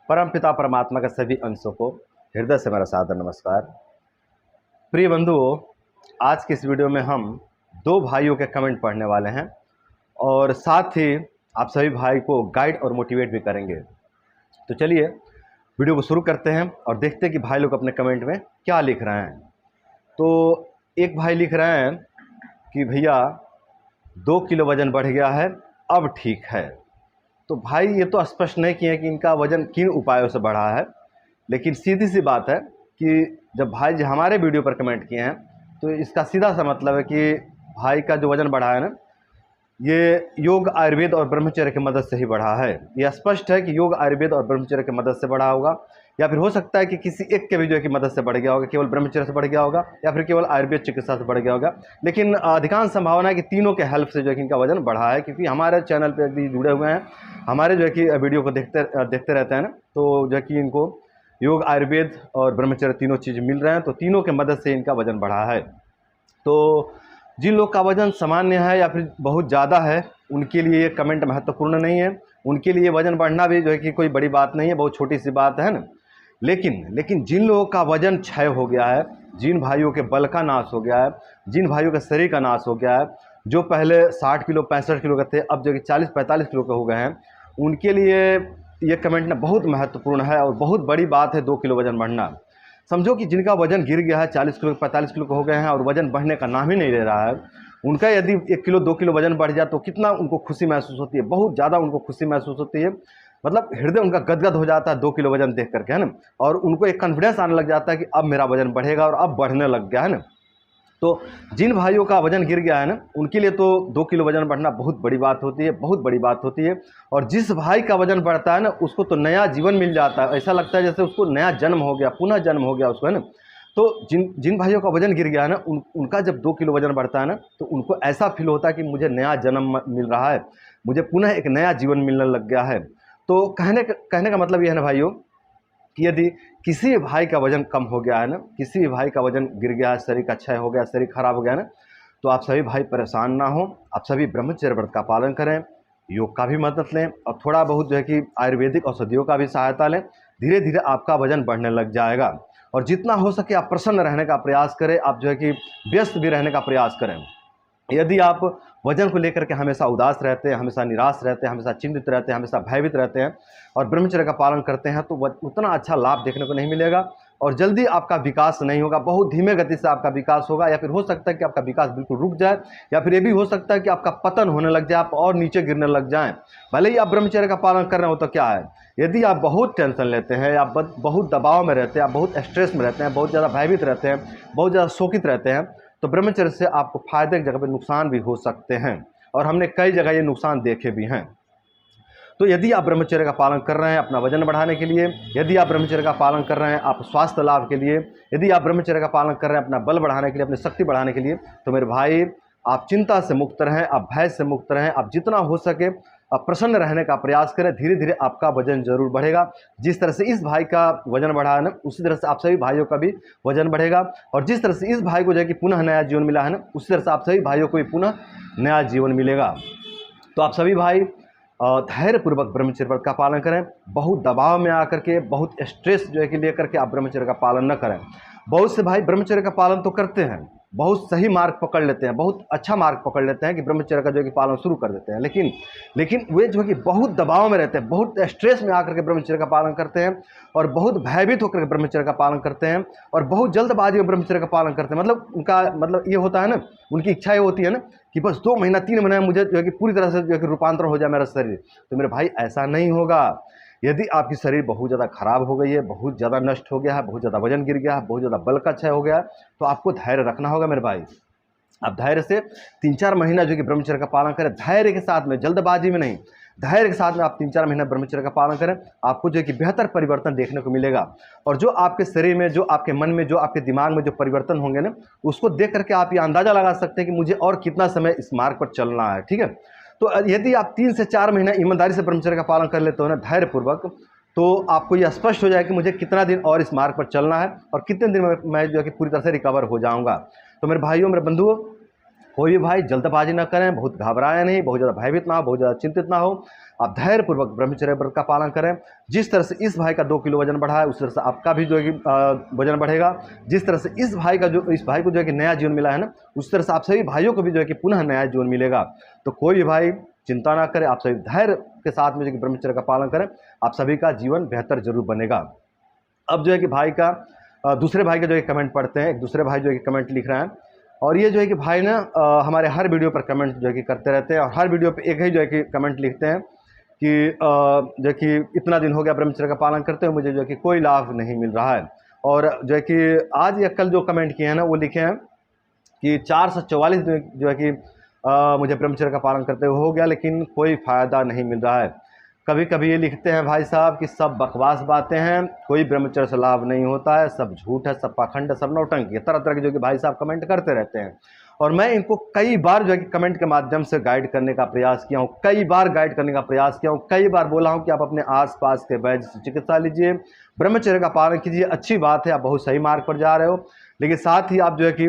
परमपिता परमात्मा के सभी अंशों को हृदय से मेरा सादर नमस्कार। प्रिय बंधुओं, आज की इस वीडियो में हम दो भाइयों के कमेंट पढ़ने वाले हैं और साथ ही आप सभी भाई को गाइड और मोटिवेट भी करेंगे। तो चलिए वीडियो को शुरू करते हैं और देखते हैं कि भाई लोग अपने कमेंट में क्या लिख रहे हैं। तो एक भाई लिख रहे हैं कि भैया 2 किलो वज़न बढ़ गया है, अब ठीक है। तो भाई ये तो स्पष्ट नहीं किए कि इनका वज़न किन उपायों से बढ़ा है, लेकिन सीधी सी बात है कि जब भाई जी हमारे वीडियो पर कमेंट किए हैं तो इसका सीधा सा मतलब है कि भाई का जो वज़न बढ़ा है ना, ये योग, आयुर्वेद और ब्रह्मचर्य की मदद से ही बढ़ा है। ये स्पष्ट है कि योग, आयुर्वेद और ब्रह्मचर्य की मदद से बढ़ा होगा, या फिर हो सकता है कि किसी एक के वीडियो की मदद से बढ़ गया होगा, केवल ब्रह्मचर्य से बढ़ गया होगा या फिर केवल आयुर्वेद चिकित्सा से बढ़ गया होगा। लेकिन अधिकांश संभावना है कि तीनों के हेल्प से जो है कि इनका वजन बढ़ा है, क्योंकि हमारे चैनल पर भी जुड़े हुए हैं, हमारे जो है कि वीडियो को देखते रहते हैं ना, तो जो है कि इनको योग, आयुर्वेद और ब्रह्मचर्य तीनों चीज़ मिल रहे हैं, तो तीनों के मदद से इनका वजन बढ़ा है। तो जिन लोग का वज़न सामान्य है या फिर बहुत ज़्यादा है, उनके लिए ये कमेंट महत्वपूर्ण नहीं है। उनके लिए वज़न बढ़ना भी जो है कि कोई बड़ी बात नहीं है, बहुत छोटी सी बात है ना। लेकिन जिन लोगों का वज़न क्षय हो गया है, जिन भाइयों के बल का नाश हो गया है, जिन भाइयों के शरीर का नाश हो गया है, जो पहले 60 किलो 65 किलो के थे, अब जो कि 40-45 किलो के हो गए हैं, उनके लिए ये कमेंट ना बहुत महत्वपूर्ण है और बहुत बड़ी बात है 2 किलो वज़न बढ़ना। समझो कि जिनका वज़न गिर गया है, 40 किलो 45 किलो के हो गए हैं और वज़न बढ़ने का नाम ही नहीं ले रहा है, उनका यदि 1 किलो 2 किलो वज़न बढ़ जाए तो कितना उनको खुशी महसूस होती है, बहुत ज़्यादा उनको खुशी महसूस होती है। मतलब हृदय उनका गदगद हो जाता है 2 किलो वज़न देख करके, है ना। और उनको एक कॉन्फिडेंस आने लग जाता है कि अब मेरा वज़न बढ़ेगा और अब बढ़ने लग गया, है ना। तो जिन भाइयों का वज़न गिर गया है ना, उनके लिए तो 2 किलो वज़न बढ़ना बहुत बड़ी बात होती है, बहुत बड़ी बात होती है। और जिस भाई का वज़न बढ़ता है ना, उसको तो नया जीवन मिल जाता है, ऐसा लगता है जैसे उसको नया जन्म हो गया, पुनः जन्म हो गया उसको, है ना। तो जिन जिन भाइयों का वज़न गिर गया है ना, उनका जब 2 किलो वज़न बढ़ता है ना, तो उनको ऐसा फील होता है कि मुझे नया जन्म मिल रहा है, मुझे पुनः एक नया जीवन मिलने लग गया है। तो कहने का मतलब ये है ना भाइयों कि यदि किसी भाई का वज़न कम हो गया है ना, किसी भाई का वज़न गिर गया है, शरीर का क्षय हो गया, शरीर खराब हो गया है ना, तो आप सभी भाई परेशान ना हो। आप सभी ब्रह्मचर्य व्रत का पालन करें, योग का भी मदद लें और थोड़ा बहुत जो है कि आयुर्वेदिक औषधियों का भी सहायता लें। धीरे धीरे आपका वज़न बढ़ने लग जाएगा। और जितना हो सके आप प्रसन्न रहने का प्रयास करें, आप जो है कि व्यस्त भी रहने का प्रयास करें। यदि आप वज़न को लेकर के हमेशा उदास रहते हैं, हमेशा निराश रहते हैं, हमेशा चिंतित रहते हैं, हमेशा भयभीत रहते हैं और ब्रह्मचर्य का पालन करते हैं, तो उतना अच्छा लाभ देखने को नहीं मिलेगा और जल्दी आपका विकास नहीं होगा। बहुत धीमे गति से आपका विकास होगा, या फिर हो सकता है कि आपका विकास बिल्कुल रुक जाए, या फिर ये भी हो सकता है कि आपका पतन होने लग जाए, आप और नीचे गिरने लग जाएं। भले ही आप ब्रह्मचर्य का पालन कर रहे हो तो क्या है, यदि आप बहुत टेंशन लेते हैं, आप बहुत दबाव में रहते हैं, आप बहुत स्ट्रेस में रहते हैं, बहुत ज़्यादा भयभीत रहते हैं, बहुत ज़्यादा शोकित रहते हैं, तो ब्रह्मचर्य से आपको फायदे की जगह पर नुकसान भी हो सकते हैं और हमने कई जगह ये नुकसान देखे भी हैं। तो यदि आप ब्रह्मचर्य का पालन कर रहे हैं अपना वजन बढ़ाने के लिए, यदि आप ब्रह्मचर्य का पालन कर रहे हैं आप स्वास्थ्य लाभ के लिए, यदि आप ब्रह्मचर्य का पालन कर रहे हैं अपना बल बढ़ाने के लिए, अपनी शक्ति बढ़ाने के लिए, तो मेरे भाई आप चिंता से मुक्त रहें, आप भय से मुक्त रहें, आप जितना हो सके आप प्रसन्न रहने का प्रयास करें। धीरे धीरे आपका वजन जरूर बढ़ेगा। जिस तरह से इस भाई का वजन बढ़ा है ना, उसी तरह से आप सभी भाइयों का भी वजन बढ़ेगा। और जिस तरह से इस भाई को जो है कि पुनः नया जीवन मिला है ना, उसी तरह से आप सभी भाइयों को भी पुनः नया जीवन मिलेगा। तो आप सभी भाई धैर्यपूर्वक ब्रह्मचर्य व्रत का पालन करें। बहुत दबाव में आकर के, बहुत स्ट्रेस जो है कि लेकर के आप ब्रह्मचर्य का पालन न करें। बहुत से भाई ब्रह्मचर्य का पालन तो करते हैं, बहुत सही मार्ग पकड़ लेते हैं, बहुत अच्छा मार्ग पकड़ लेते हैं कि ब्रह्मचर्य का जो है कि पालन शुरू कर देते हैं, लेकिन वे जो है कि बहुत दबाव में रहते हैं, बहुत स्ट्रेस में आकर के ब्रह्मचर्य का पालन करते हैं और बहुत भयभीत होकर के ब्रह्मचर्य का पालन करते हैं और बहुत जल्दबाजी में ब्रह्मचर्य का पालन करते हैं। मतलब उनका मतलब ये होता है ना, उनकी इच्छा ये होती है ना कि बस 2 महीना 3 महीने में मुझे जो है कि पूरी तरह से जो है कि रूपांतर हो जाए मेरा शरीर। तो मेरे भाई ऐसा नहीं होगा। यदि आपकी शरीर बहुत ज़्यादा खराब हो गई है, बहुत ज़्यादा नष्ट हो गया है, बहुत ज़्यादा वजन गिर गया है, बहुत ज़्यादा बल का क्षय हो गया है, तो आपको धैर्य रखना होगा मेरे भाई। आप धैर्य से 3-4 महीना जो कि ब्रह्मचर्य का पालन करें, धैर्य के साथ में, जल्दबाजी में नहीं, धैर्य के साथ में आप 3-4 महीना ब्रह्मचर्य का पालन करें। आपको जो है कि बेहतर परिवर्तन देखने को मिलेगा और जो आपके शरीर में, जो आपके मन में, जो आपके दिमाग में जो परिवर्तन होंगे ना, उसको देख करके आप ये अंदाज़ा लगा सकते हैं कि मुझे और कितना समय इस मार्ग पर चलना है। ठीक है, तो यदि आप 3 से 4 महीना ईमानदारी से ब्रह्मचर्य का पालन कर लेते हो ना, धैर्यपूर्वक, तो आपको यह स्पष्ट हो जाए कि मुझे कितना दिन और इस मार्ग पर चलना है और कितने दिन में मैं जो है कि पूरी तरह से रिकवर हो जाऊंगा। तो मेरे भाइयों, मेरे बंधुओं, कोई भी भाई जल्दबाजी ना करें, बहुत घबराएं नहीं, बहुत ज़्यादा भयभीत ना हो, बहुत ज़्यादा चिंतित ना हो। आप धैर्यपूर्वक ब्रह्मचर्य व्रत का पालन करें। जिस तरह से इस भाई का 2 किलो वजन बढ़ा है, उस तरह से आपका भी जो है कि वजन बढ़ेगा। जिस तरह से इस भाई को जो है कि नया जीवन मिला है ना, उस तरह से आप सभी भाइयों को भी जो है कि पुनः नया जीवन मिलेगा। तो कोई भी भाई चिंता ना करें, आप सभी धैर्य के साथ में जो कि ब्रह्मचर्य का पालन करें, आप सभी का जीवन बेहतर जरूर बनेगा। अब जो है कि भाई का दूसरे भाई का जो है कमेंट पढ़ते हैं। एक दूसरे भाई जो है कि कमेंट लिख रहे हैं, और ये जो है कि भाई ना हमारे हर वीडियो पर कमेंट जो है कि करते रहते हैं, और हर वीडियो पे एक ही जो है कि कमेंट लिखते हैं कि जो है कि इतना दिन हो गया ब्रह्मचर्य का पालन करते हुए, मुझे जो है कि कोई लाभ नहीं मिल रहा है। और जो है कि आज या कल जो कमेंट किए हैं ना, वो लिखे हैं कि 444 जो है कि मुझे ब्रह्मचर्य का पालन करते हुए हो गया, लेकिन कोई फ़ायदा नहीं मिल रहा है। कभी कभी ये लिखते हैं भाई साहब कि सब बकवास बातें हैं, कोई ब्रह्मचर्य से लाभ नहीं होता है, सब झूठ है, सब पाखंड है, सब नौटंकी है, तरह तरह के जो कि भाई साहब कमेंट करते रहते हैं। और मैं इनको कई बार जो है कि कमेंट के माध्यम से गाइड करने का प्रयास किया हूँ, कई बार गाइड करने का प्रयास किया हूँ, कई बार बोला हूँ कि आप अपने आसपास के वैद्य से चिकित्सा लीजिए, ब्रह्मचर्य का पालन कीजिए, अच्छी बात है, आप बहुत सही मार्ग पर जा रहे हो, लेकिन साथ ही आप जो है कि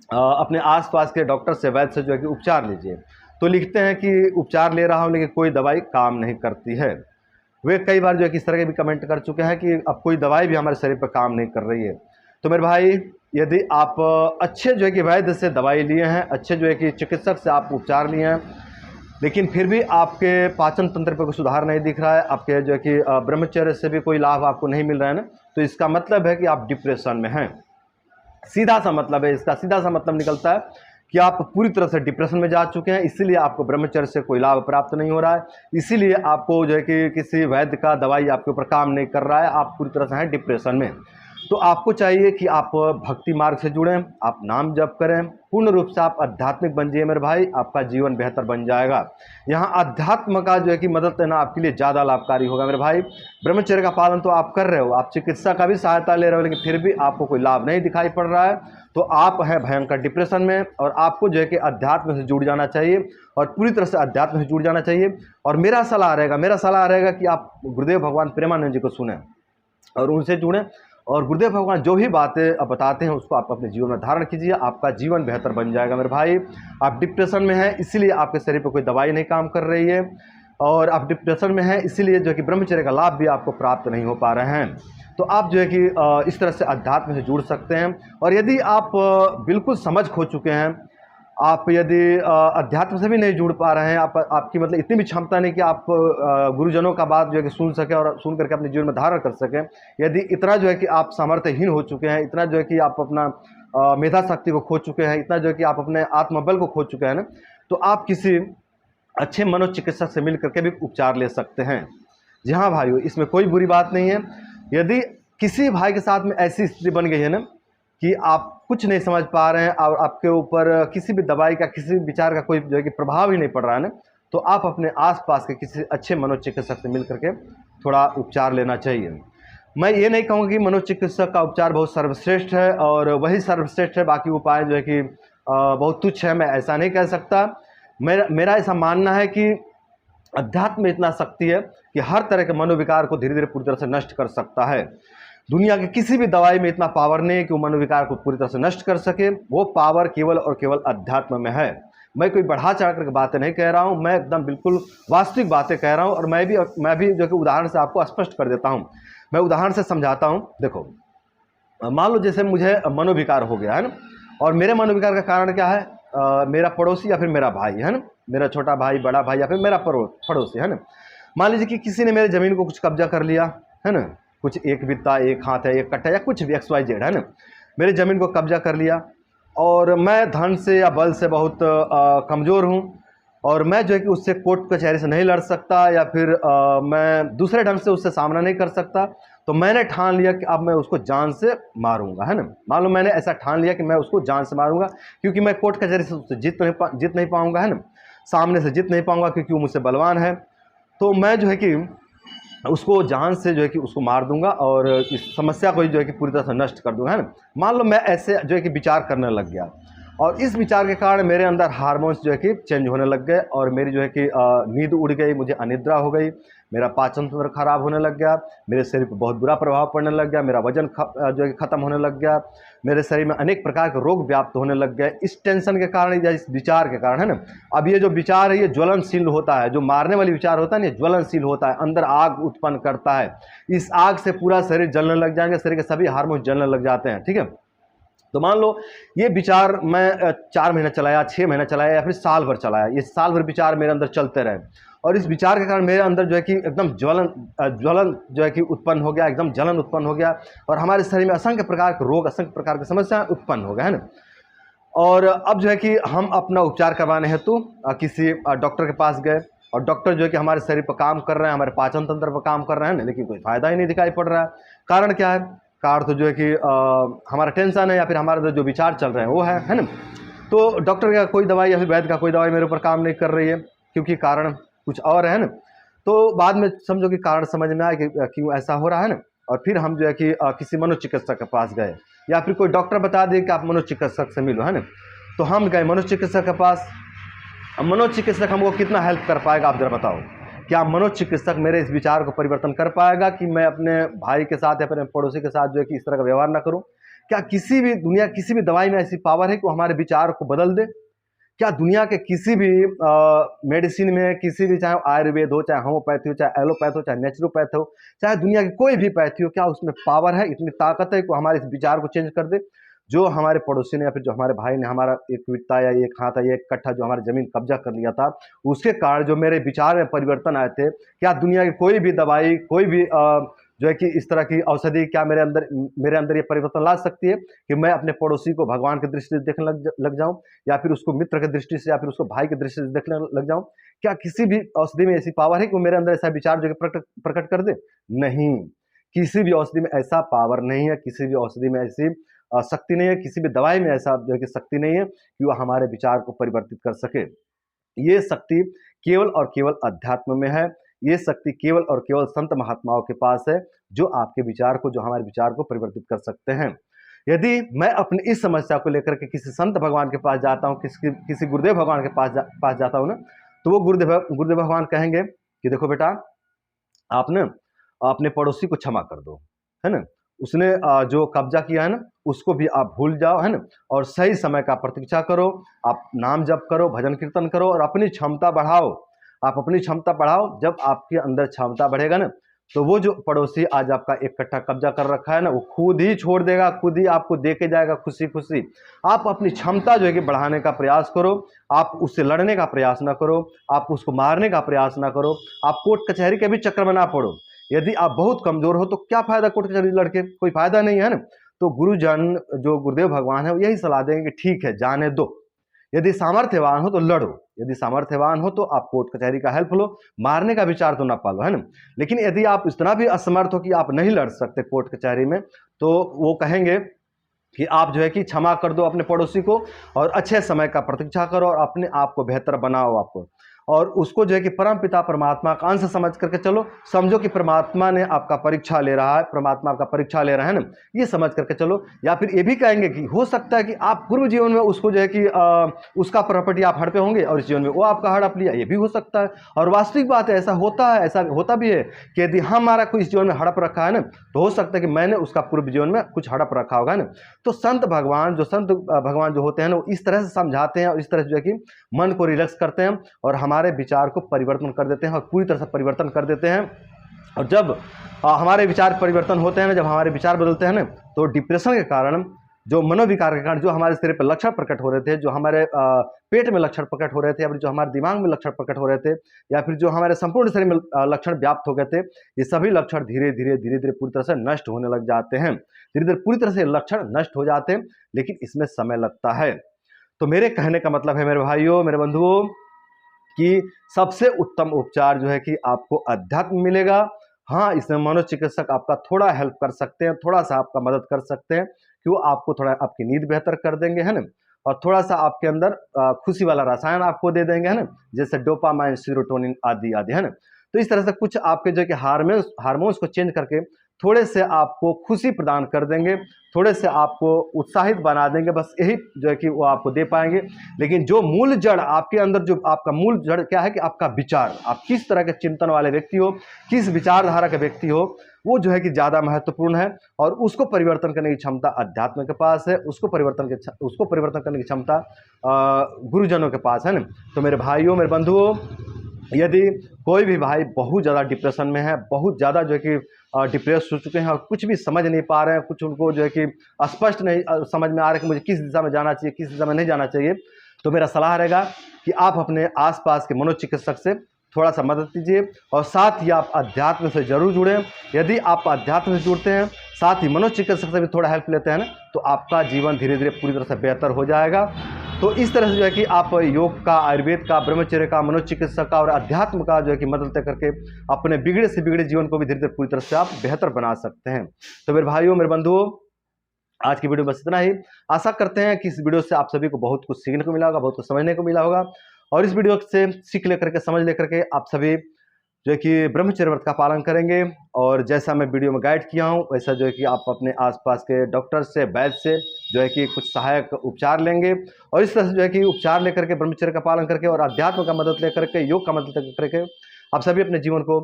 अपने आसपास के डॉक्टर से, वैद्य से जो है कि उपचार लीजिए। तो लिखते हैं कि उपचार ले रहा हूं लेकिन कोई दवाई काम नहीं करती है। वे कई बार जो है कि इस तरह के भी कमेंट कर चुके हैं कि अब कोई दवाई भी हमारे शरीर पर काम नहीं कर रही है। तो मेरे भाई, यदि आप अच्छे जो है कि वैद्य से दवाई लिए हैं, अच्छे जो है कि चिकित्सक से आप उपचार लिए हैं, लेकिन फिर भी आपके पाचन तंत्र पर कोई सुधार नहीं दिख रहा है, आपके जो है कि ब्रह्मचर्य से भी कोई लाभ आपको नहीं मिल रहा है ना, तो इसका मतलब है कि आप डिप्रेशन में हैं। सीधा सा मतलब है इसका, सीधा सा मतलब निकलता है कि आप पूरी तरह से डिप्रेशन में जा चुके हैं, इसीलिए आपको ब्रह्मचर्य से कोई लाभ प्राप्त नहीं हो रहा है, इसीलिए आपको जो है कि किसी वैद्य का दवाई आपके ऊपर काम नहीं कर रहा है, आप पूरी तरह से हैं डिप्रेशन में। तो आपको चाहिए कि आप भक्ति मार्ग से जुड़ें, आप नाम जप करें, पूर्ण रूप से आप आध्यात्मिक बन जाइए मेरे भाई, आपका जीवन बेहतर बन जाएगा। यहाँ अध्यात्म का जो है कि मदद लेना आपके लिए ज़्यादा लाभकारी होगा मेरे भाई। ब्रह्मचर्य का पालन तो आप कर रहे हो, आप चिकित्सा का भी सहायता ले रहे हो, लेकिन फिर भी आपको कोई लाभ नहीं दिखाई पड़ रहा है, तो आप हैं भयंकर डिप्रेशन में, और आपको जो है कि अध्यात्म से जुड़ जाना चाहिए, और पूरी तरह से अध्यात्म से जुड़ जाना चाहिए। और मेरा सलाह रहेगा कि आप गुरुदेव भगवान प्रेमानंद जी को सुनें और उनसे जुड़ें, और गुरुदेव भगवान जो भी बातें बताते हैं उसको आप अपने जीवन में धारण कीजिए, आपका जीवन बेहतर बन जाएगा मेरे भाई। आप डिप्रेशन में हैं, इसीलिए आपके शरीर पर कोई दवाई नहीं काम कर रही है, और आप डिप्रेशन में हैं इसीलिए जो है कि ब्रह्मचर्य का लाभ भी आपको प्राप्त नहीं हो पा रहे हैं। तो आप जो है कि इस तरह से अध्यात्म से जुड़ सकते हैं। और यदि आप बिल्कुल समझ खो चुके हैं, आप यदि अध्यात्म से भी नहीं जुड़ पा रहे हैं, आपकी मतलब इतनी भी क्षमता नहीं कि आप गुरुजनों का बात जो है कि सुन सकें और सुन करके अपने जीवन में धारण कर सकें, यदि इतना जो है कि आप सामर्थ्यहीन हो चुके हैं, इतना जो है कि आप अपना मेधा शक्ति को खो चुके हैं, इतना जो है कि आप अपने आत्मबल को खो चुके हैं ना, तो आप किसी अच्छे मनोचिकित्सक से मिल करके भी उपचार ले सकते हैं। जी हाँ भाइयों, इसमें कोई बुरी बात नहीं है। यदि किसी भाई के साथ में ऐसी स्थिति बन गई है ना कि आप कुछ नहीं समझ पा रहे हैं और आपके ऊपर किसी भी दवाई का, किसी भी विचार का कोई जो है कि प्रभाव ही नहीं पड़ रहा है ना, तो आप अपने आसपास के किसी अच्छे मनोचिकित्सक से मिल करके थोड़ा उपचार लेना चाहिए। मैं ये नहीं कहूँगा कि मनोचिकित्सक का उपचार बहुत सर्वश्रेष्ठ है और वही सर्वश्रेष्ठ है, बाकी उपाय जो है कि बहुत तुच्छ है, मैं ऐसा नहीं कह सकता। मेरा ऐसा मानना है कि अध्यात्म में इतना शक्ति है कि हर तरह के मनोविकार को धीरे धीरे पूरी तरह से नष्ट कर सकता है। दुनिया की किसी भी दवाई में इतना पावर नहीं है कि वो मनोविकार को पूरी तरह से नष्ट कर सके। वो पावर केवल और केवल अध्यात्म में है। मैं कोई बढ़ा चढ़ा करके बातें नहीं कह रहा हूँ, मैं एकदम बिल्कुल वास्तविक बातें कह रहा हूँ। और मैं भी जो कि उदाहरण से आपको स्पष्ट कर देता हूँ, मैं उदाहरण से समझाता हूँ। देखो, मान लो जैसे मुझे मनोविकार हो गया है ना, और मेरे मनोविकार का कारण क्या है, मेरा पड़ोसी या फिर मेरा भाई है ना, मेरा छोटा भाई, बड़ा भाई या फिर मेरा पड़ोसी है ना। मान लीजिए कि किसी ने मेरे ज़मीन को कुछ कब्जा कर लिया है ना, कुछ एक बित्ता, एक हाथ है, एक कट्टा या कुछ भी XYZ है ना, मेरी ज़मीन को कब्जा कर लिया, और मैं धन से या बल से बहुत कमज़ोर हूँ, और मैं जो है कि उससे कोर्ट कचहरी से नहीं लड़ सकता, या फिर मैं दूसरे ढंग से उससे सामना नहीं कर सकता। तो मैंने ठान लिया कि अब मैं उसको जान से मारूंगा, है ना। मान लो मैंने ऐसा ठान लिया कि मैं उसको जान से मारूंगा, क्योंकि मैं कोर्ट कचहरी से उससे जीत नहीं पाऊंगा, है ना, सामने से जीत नहीं पाऊंगा, क्योंकि वो मुझसे बलवान है। तो मैं जो है कि उसको जान से जो है कि उसको मार दूंगा और इस समस्या को जो है कि पूरी तरह से नष्ट कर दूंगा, है ना। मान लो मैं ऐसे जो है कि विचार करने लग गया, और इस विचार के कारण मेरे अंदर हार्मोन्स जो है कि चेंज होने लग गए, और मेरी जो है कि नींद उड़ गई, मुझे अनिद्रा हो गई, मेरा पाचन तंत्र खराब होने लग गया, मेरे शरीर पर बहुत बुरा प्रभाव पड़ने लग गया, मेरा वजन जो है खत्म होने लग गया, मेरे शरीर में अनेक प्रकार के रोग व्याप्त होने लग गए, इस टेंशन के कारण या इस विचार के कारण, है ना। अब ये जो विचार है ये ज्वलनशील होता है, जो मारने वाली विचार होता है ना, ये ज्वलनशील होता है, अंदर आग उत्पन्न करता है। इस आग से पूरा शरीर जलने लग जाएंगे, शरीर के सभी हार्मोन जलने लग जाते हैं, ठीक है। तो मान लो ये विचार मैं 4 महीना चलाया, 6 महीना चलाया या फिर साल भर चलाया, ये साल भर विचार मेरे अंदर चलते रहे और इस विचार के कारण मेरे अंदर जो है कि एकदम ज्वलन जो है कि उत्पन्न हो गया, एकदम जलन उत्पन्न हो गया और हमारे शरीर में असंख्य प्रकार के रोग, असंख्य प्रकार की समस्याएं उत्पन्न हो गए, है ना। और अब जो है कि हम अपना उपचार करवाने हेतु किसी डॉक्टर के पास गए और डॉक्टर जो है कि हमारे शरीर पर काम कर रहे हैं, हमारे पाचन तंत्र पर काम कर रहे हैं, लेकिन कोई फायदा ही नहीं दिखाई पड़ रहा है। कारण क्या है? कारण तो जो है कि हमारा टेंशन है या फिर हमारे जो विचार चल रहे हैं वो है ना। तो डॉक्टर का कोई दवाई या फिर वैद्य का कोई दवाई मेरे ऊपर काम नहीं कर रही है, क्योंकि कारण कुछ और है ना। तो बाद में समझो कि कारण समझ में आया कि क्यों ऐसा हो रहा है ना। और फिर हम जो है कि किसी मनोचिकित्सक के पास गए या फिर कोई डॉक्टर बता दिए कि आप मनोचिकित्सक से मिलो, है ना। तो हम गए मनोचिकित्सक के पास। अब मनोचिकित्सक हमको कितना हेल्प कर पाएगा, आप जरा बताओ। क्या मनोचिकित्सक मेरे इस विचार को परिवर्तन कर पाएगा कि मैं अपने भाई के साथ या अपने पड़ोसी के साथ जो है कि इस तरह का व्यवहार ना करूं? क्या किसी भी दुनिया किसी भी दवाई में ऐसी पावर है कि वो हमारे विचार को बदल दे? क्या दुनिया के किसी भी मेडिसिन में, किसी भी, चाहे आयुर्वेद हो, चाहे होम्योपैथी हो, चाहे एलोपैथ हो, चाहे नेचुरोपैथ हो, चाहे दुनिया की कोई भी पैथी हो, क्या उसमें पावर है, इतनी ताकत है कि वो हमारे इस विचार को चेंज कर दे? जो हमारे पड़ोसी ने या फिर जो हमारे भाई ने हमारा एक वित्ता या एक हाथा या एक कट्ठा जो हमारी जमीन कब्जा कर लिया था, उसके कारण जो मेरे विचार में परिवर्तन आए थे, क्या दुनिया की कोई भी दवाई, कोई भी जो है कि इस तरह की औषधि क्या मेरे अंदर ये परिवर्तन ला सकती है कि मैं अपने पड़ोसी को भगवान की दृष्टि से देखने लग जाऊं, या फिर उसको मित्र की दृष्टि से, या फिर उसको भाई की दृष्टि से देखने लग जाऊं? क्या किसी भी औषधि में ऐसी पावर है कि वो मेरे अंदर ऐसा विचार जो कि प्रकट कर दे? नहीं, किसी भी औषधि में ऐसा पावर नहीं है, किसी भी औषधि में ऐसी शक्ति नहीं है, किसी भी दवाई में ऐसा जो है कि शक्ति नहीं है कि वह हमारे विचार को परिवर्तित कर सके। ये शक्ति केवल और केवल अध्यात्म में है। ये शक्ति केवल और केवल संत महात्माओं के पास है, जो आपके विचार को, जो हमारे विचार को परिवर्तित कर सकते हैं। यदि मैं अपनी इस समस्या को लेकर के किसी संत भगवान के पास जाता हूँ, किसी गुरुदेव भगवान के पास जाता हूँ ना, तो वो गुरुदेव भगवान कहेंगे कि देखो बेटा, आप ना अपने पड़ोसी को क्षमा कर दो, है ना। उसने जो कब्जा किया है ना, उसको भी आप भूल जाओ, है ना। और सही समय का प्रतीक्षा करो, आप नाम जप करो, भजन कीर्तन करो और अपनी क्षमता बढ़ाओ। आप अपनी क्षमता बढ़ाओ। जब आपके अंदर क्षमता बढ़ेगा ना, तो वो जो पड़ोसी आज आपका एक कट्ठा कब्जा कर रखा है ना, वो खुद ही छोड़ देगा, खुद ही आपको दे के जाएगा खुशी खुशी। आप अपनी क्षमता जो है कि बढ़ाने का प्रयास करो। आप उससे लड़ने का प्रयास ना करो, आप उसको मारने का प्रयास ना करो, आप कोर्ट कचहरी के भी चक्कर में ना पड़ो। यदि आप बहुत कमजोर हो तो क्या फायदा कोर्ट कचहरी लड़के, कोई फायदा नहीं है ना। तो गुरुजन, जो गुरुदेव भगवान है, वो यही सलाह देंगे कि ठीक है, जाने दो। यदि सामर्थ्यवान हो तो लड़ो, यदि सामर्थ्यवान हो तो आप कोर्ट कचहरी का हेल्प लो, मारने का विचार तो ना पालो, है ना। लेकिन यदि आप इतना भी असमर्थ हो कि आप नहीं लड़ सकते कोर्ट कचहरी में, तो वो कहेंगे कि आप जो है कि क्षमा कर दो अपने पड़ोसी को और अच्छे समय का प्रतीक्षा करो और अपने आप को बेहतर बनाओ आपको, और उसको जो है कि परम पिता परमात्मा का अंश समझ करके चलो। समझो कि परमात्मा ने आपका परीक्षा ले रहा है, परमात्मा आपका परीक्षा ले रहा है ना, ये समझ करके चलो। या फिर ये भी कहेंगे कि हो सकता है कि आप पूर्व जीवन में उसको जो है कि उसका प्रॉपर्टी आप हड़पे होंगे और इस जीवन में वो आपका हड़प लिया, ये भी हो सकता है। और वास्तविक बात है, ऐसा होता है, ऐसा होता भी है कि यदि हमारा कोई इस जीवन में हड़प रखा है ना, तो हो सकता है कि मैंने उसका पूर्व जीवन में कुछ हड़प रखा होगा ना। तो संत भगवान जो होते हैं ना, वो इस तरह से समझाते हैं और इस तरह से जो है कि मन को रिलैक्स करते हैं और हमारे विचार को परिवर्तन कर देते हैं और पूरी तरह से परिवर्तन कर देते हैं। और जब हमारे विचार परिवर्तन होते हैं ना, जब हमारे विचार बदलते हैं ना, तो डिप्रेशन के कारण, जो मनोविकार के कारण जो हमारे शरीर पर लक्षण प्रकट हो रहे थे, जो हमारे पेट में लक्षण प्रकट हो रहे थे, या फिर जो हमारे दिमाग में लक्षण प्रकट हो रहे थे, या फिर जो हमारे संपूर्ण शरीर में लक्षण व्याप्त हो गए थे, ये सभी लक्षण धीरे धीरे पूरी तरह से नष्ट होने लग जाते हैं। धीरे धीरे पूरी तरह से लक्षण नष्ट हो जाते हैं, लेकिन इसमें समय लगता है। तो मेरे कहने का मतलब है, मेरे भाइयों, मेरे बंधुओं, कि सबसे उत्तम उपचार जो है कि आपको अध्यात्म मिलेगा। हाँ, इसमें मनोचिकित्सक आपका थोड़ा हेल्प कर सकते हैं, थोड़ा सा आपका मदद कर सकते हैं कि वो आपको थोड़ा आपकी नींद बेहतर कर देंगे, है ना। और थोड़ा सा आपके अंदर खुशी वाला रसायन आपको दे देंगे, है ना, जैसे डोपामाइन, सीरोटोनिन आदि आदि, है ना। तो इस तरह से कुछ आपके जो है कि हार्मोन्स को चेंज करके थोड़े से आपको खुशी प्रदान कर देंगे, थोड़े से आपको उत्साहित बना देंगे, बस यही जो है कि वो आपको दे पाएंगे। लेकिन जो मूल जड़ आपके अंदर, जो आपका मूल जड़ क्या है कि आपका विचार, आप किस तरह के चिंतन वाले व्यक्ति हो, किस विचारधारा के व्यक्ति हो, वो जो है कि ज़्यादा महत्वपूर्ण है। और उसको परिवर्तन करने की क्षमता अध्यात्म के पास है, उसको परिवर्तन करने की क्षमता गुरुजनों के पास है ना। तो मेरे भाइयों, मेरे बंधुओं, यदि कोई भी भाई बहुत ज़्यादा डिप्रेशन में है, बहुत ज़्यादा जो है कि डिप्रेस हो चुके हैं और कुछ भी समझ नहीं पा रहे हैं, कुछ उनको जो है कि स्पष्ट नहीं समझ में आ रहा है कि मुझे किस दिशा में जाना चाहिए, किस दिशा में नहीं जाना चाहिए, तो मेरा सलाह रहेगा कि आप अपने आसपास के मनोचिकित्सक से थोड़ा सा मदद कीजिए और साथ ही आप अध्यात्म से जरूर जुड़ें। यदि आप अध्यात्म से जुड़ते हैं, साथ ही मनोचिकित्सक से भी थोड़ा हेल्प लेते हैं ना, तो आपका जीवन धीरे धीरे पूरी तरह से बेहतर हो जाएगा। तो इस तरह से जो है कि आप योग का, आयुर्वेद का, ब्रह्मचर्य का, मनोचिकित्सक का और अध्यात्म का जो है कि मदद करके अपने बिगड़े से बिगड़े जीवन को भी धीरे धीरे पूरी तरह से आप बेहतर बना सकते हैं। तो मेरे भाइयों, मेरे बंधुओं, आज की वीडियो बस इतना ही। आशा करते हैं कि इस वीडियो से आप सभी को बहुत कुछ सीखने को मिला होगा, बहुत कुछ समझने को मिला होगा। और इस वीडियो से सीख लेकर के, समझ लेकर के आप सभी जो है कि ब्रह्मचर्य व्रत का पालन करेंगे। और जैसा मैं वीडियो में गाइड किया हूँ, वैसा जो है कि आप अपने आसपास के डॉक्टर से, वैद्य से जो है कि कुछ सहायक उपचार लेंगे। और इस तरह से जो है कि उपचार लेकर के, ब्रह्मचर्य का पालन करके और अध्यात्म का मदद लेकर के, योग का मदद करके आप सभी अपने जीवन को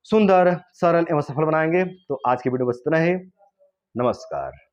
सुंदर, सरल एवं सफल बनाएंगे। तो आज की वीडियो बस इतना ही। नमस्कार।